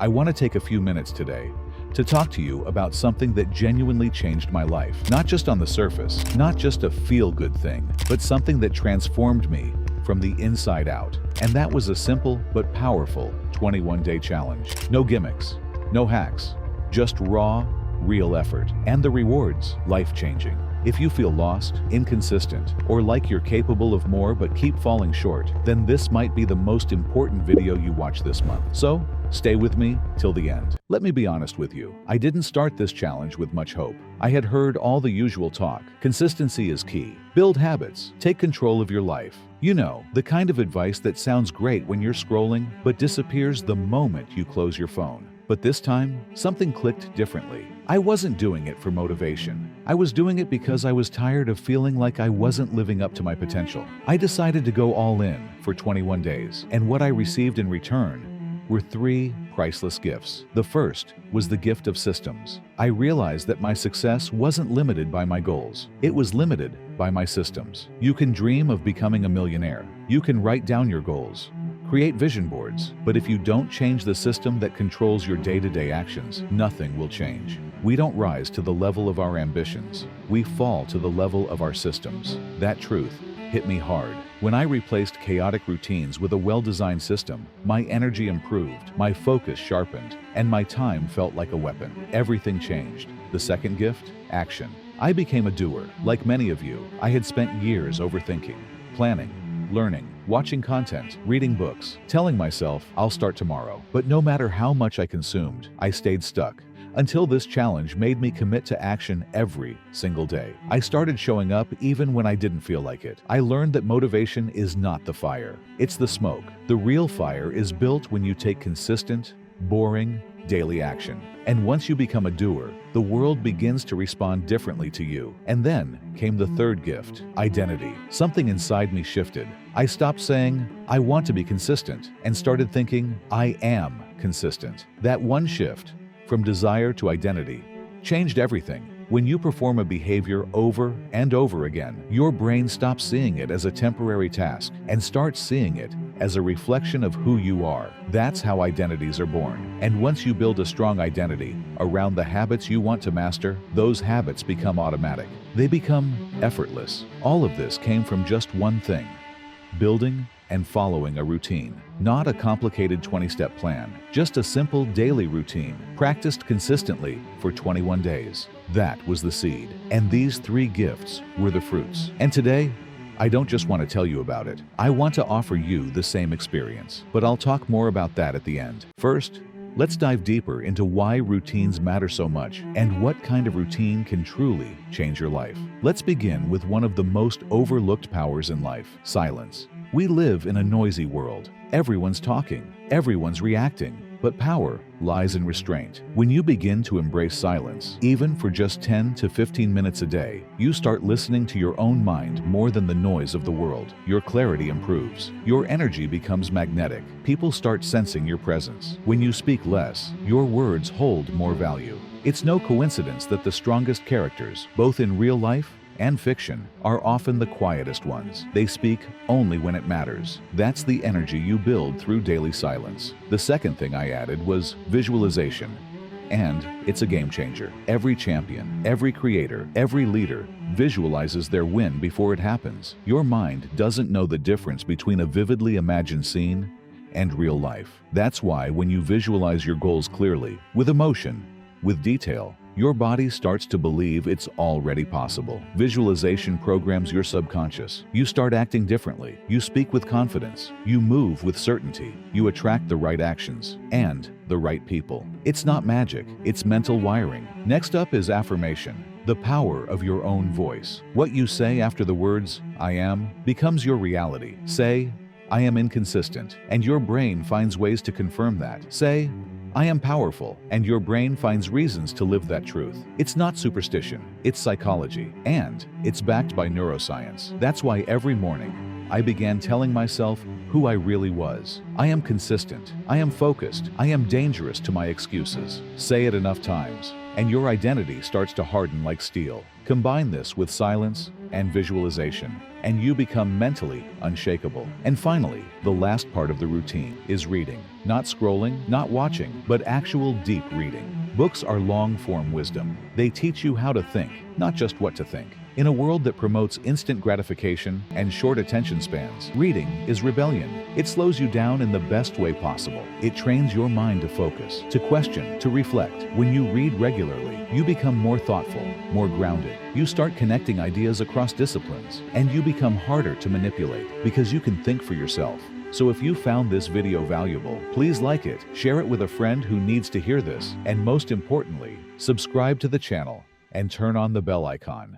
I want to take a few minutes today to talk to you about something that genuinely changed my life. Not just on the surface, not just a feel-good thing, but something that transformed me from the inside out. And that was a simple but powerful 21-day challenge. No gimmicks, no hacks, just raw, real effort. And the rewards, life-changing. If you feel lost, inconsistent, or like you're capable of more but keep falling short, then this might be the most important video you watch this month. So, stay with me till the end. Let me be honest with you. I didn't start this challenge with much hope. I had heard all the usual talk. Consistency is key. Build habits. Take control of your life. You know, the kind of advice that sounds great when you're scrolling, but disappears the moment you close your phone. But this time, something clicked differently. I wasn't doing it for motivation. I was doing it because I was tired of feeling like I wasn't living up to my potential. I decided to go all in for 21 days, and what I received in return were 3 priceless gifts. The first was the gift of systems. I realized that my success wasn't limited by my goals. It was limited by my systems. You can dream of becoming a millionaire. You can write down your goals. Create vision boards, but if you don't change the system that controls your day-to-day actions, nothing will change. We don't rise to the level of our ambitions. We fall to the level of our systems. That truth hit me hard. When I replaced chaotic routines with a well-designed system, my energy improved, my focus sharpened, and my time felt like a weapon. Everything changed. The second gift? Action. I became a doer. Like many of you, I had spent years overthinking, planning, learning, watching content, reading books, telling myself I'll start tomorrow. But no matter how much I consumed, I stayed stuck. Until this challenge made me commit to action every single day. I started showing up even when I didn't feel like it. I learned that motivation is not the fire, it's the smoke. The real fire is built when you take consistent, boring, daily action. And once you become a doer, the world begins to respond differently to you. And then came the third gift, identity. Something inside me shifted. I stopped saying, I want to be consistent, and started thinking, I am consistent. That one shift, from desire to identity, changed everything. When you perform a behavior over and over again, your brain stops seeing it as a temporary task and starts seeing it as a reflection of who you are. That's how identities are born. And once you build a strong identity around the habits you want to master, those habits become automatic. They become effortless. All of this came from just one thing: building and following a routine. Not a complicated 20-step plan, just a simple daily routine, practiced consistently for 21 days. That was the seed. And these 3 gifts were the fruits. And today, I don't just want to tell you about it. I want to offer you the same experience. But I'll talk more about that at the end. First, let's dive deeper into why routines matter so much and what kind of routine can truly change your life. Let's begin with one of the most overlooked powers in life: silence. We live in a noisy world. Everyone's talking, everyone's reacting, but power lies in restraint. When you begin to embrace silence, even for just 10 to 15 minutes a day, you start listening to your own mind more than the noise of the world. Your clarity improves. Your energy becomes magnetic. People start sensing your presence. When you speak less, your words hold more value. It's no coincidence that the strongest characters, both in real life and fiction, are often the quietest ones. They speak only when it matters. That's the energy you build through daily silence. The second thing I added was visualization. And it's a game changer. Every champion, every creator, every leader visualizes their win before it happens. Your mind doesn't know the difference between a vividly imagined scene and real life. That's why when you visualize your goals clearly, with emotion, with detail, your body starts to believe it's already possible. Visualization programs your subconscious. You start acting differently. You speak with confidence. You move with certainty. You attract the right actions and the right people. It's not magic, it's mental wiring. Next up is affirmation, the power of your own voice. What you say after the words, I am, becomes your reality. Say, I am inconsistent, and your brain finds ways to confirm that. Say, I am powerful, and your brain finds reasons to live that truth. It's not superstition, it's psychology, and it's backed by neuroscience. That's why every morning, I began telling myself who I really was. I am consistent, I am focused, I am dangerous to my excuses. Say it enough times, and your identity starts to harden like steel. Combine this with silence and visualization, and you become mentally unshakable. And finally, the last part of the routine is reading. Not scrolling, not watching, but actual deep reading. Books are long-form wisdom. They teach you how to think, not just what to think. In a world that promotes instant gratification and short attention spans, reading is rebellion. It slows you down in the best way possible. It trains your mind to focus, to question, to reflect. When you read regularly, you become more thoughtful, more grounded. You start connecting ideas across disciplines, and you become harder to manipulate because you can think for yourself. So if you found this video valuable, please like it, share it with a friend who needs to hear this, and most importantly, subscribe to the channel and turn on the bell icon.